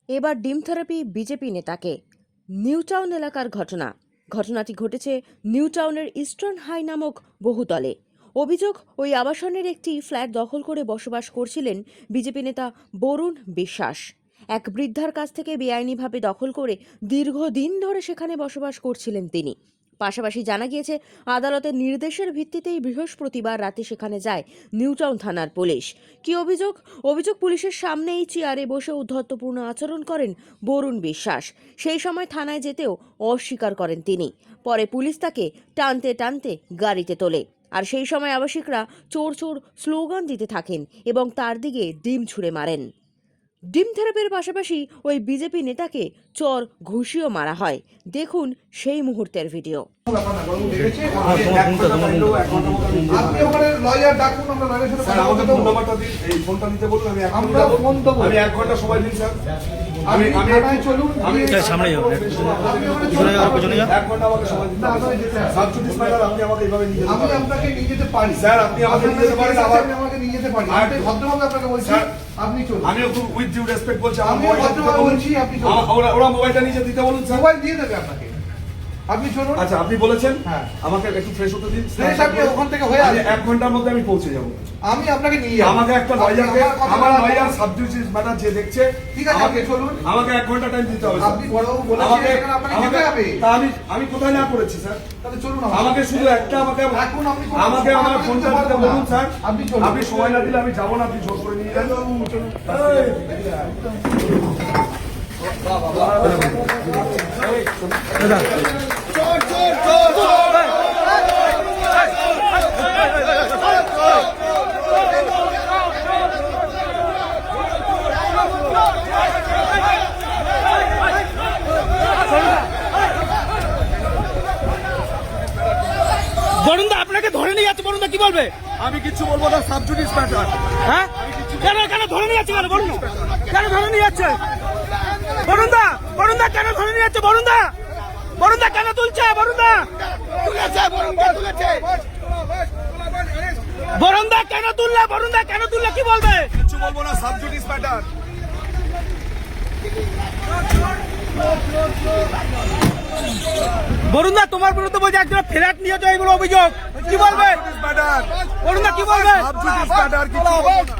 এবার ডিম therapy BJP নেতাকে। নিউ টাউন এলাকার ঘটনাটি ঘটেছে নিউ টাউনের ইস্টার্ন হাই নামক বহুতলে। অভিযোগ, ওই আবাসনের একটি ফ্ল্যাট দখল করে বসবাস করছিলেন বিজেপি নেতা বরুণ বিশ্বাস। এক বৃদ্ধার কাছ থেকে বেআইনিভাবে দখল করে দীর্ঘদিন ধরে সেখানে বসবাস করছিলেন তিনি। পাশাপাশি জানা গিয়েছে, আদালতের নির্দেশের ভিত্তিতেই বৃহস্পতিবার রাতে সেখানে যায় নিউ টাউন থানার পুলিশ। কি অভিযোগ? পুলিশের সামনেই চেয়ারে বসে উদ্ধত্তপূর্ণ আচরণ করেন বরুণ বিশ্বাস। সেই সময় থানায় যেতেও অস্বীকার করেন তিনি। পরে পুলিশ তাকে টানতে টানতে গাড়িতে তোলে। আর সেই সময় আবাসিকরা চোর চোর স্লোগান দিতে থাকেন এবং তার দিকে ডিম ছুঁড়ে মারেন। ডিম থেরাপির পাশাপাশি ওই বিজেপি নেতাকে চর ঘুষিও মারা হয়। দেখুন সেই মুহূর্তের ভিডিও। আমি উইথ ডিউ রেসপেক্ট বলছি, ওরা মোবাইলটা নিচে দিতে বলুন স্যার। মোবাইল দিয়ে দেবে আপনাকে, আপনি চলুন। আচ্ছা, আপনি বলেছেন আমাকে একটু ফ্রেশ হতে দিন। আপনি ওখান থেকে হয়ে আসবেন, 1 ঘন্টার মধ্যে আমি পৌঁছে যাব। আমি আপনাকে নিয়ে যাব। আমাকে একটা লয়ারকে, আমার লয়ার সাবজুডিস ম্যাটার যে দেখছে, ঠিক আছে আপনি চলুন। আমাকে 1 ঘন্টা টাইম দিতে হবে। আপনি বড়বাবু বলেছেন এখানে আপনাকে যেতে হবে। তা আমি কোথায় না করেছি স্যার? তাহলে চলুন। আমাকে শুধু একটা আমাকে আমার ফোনটা দিতে বলুন স্যার। আপনি সময় না দিলে আমি যাব না, আপনি জোর করে নিয়ে যান। বরুণদা আপনাকে ধরে নিয়ে যাচ্ছে, বরুণদা কি বলবে? আমি কিছু বলবো না, সাবজুডিস ম্যাটার। হ্যাঁ, কেন ধরে নিয়ে যাচ্ছে? কেন ধরে নিয়ে যাচ্ছে? বরুণদা কেন ধরে নিয়ে যাচ্ছে? বরুণদা কেন তুলছে? বরুণদা কেন তুললে কি বলবে? কিছু বলবো না, সাবজুডিস ম্যাটার। বরুণদা তোমার বিরুদ্ধে বলছে একজন ফ্ল্যাট নিয়ে যায় এগুলো অভিযোগ, কি বলবে? বরুণদা কি বলবে? সাবজুডিস ম্যাটার, কিছু বলবো না।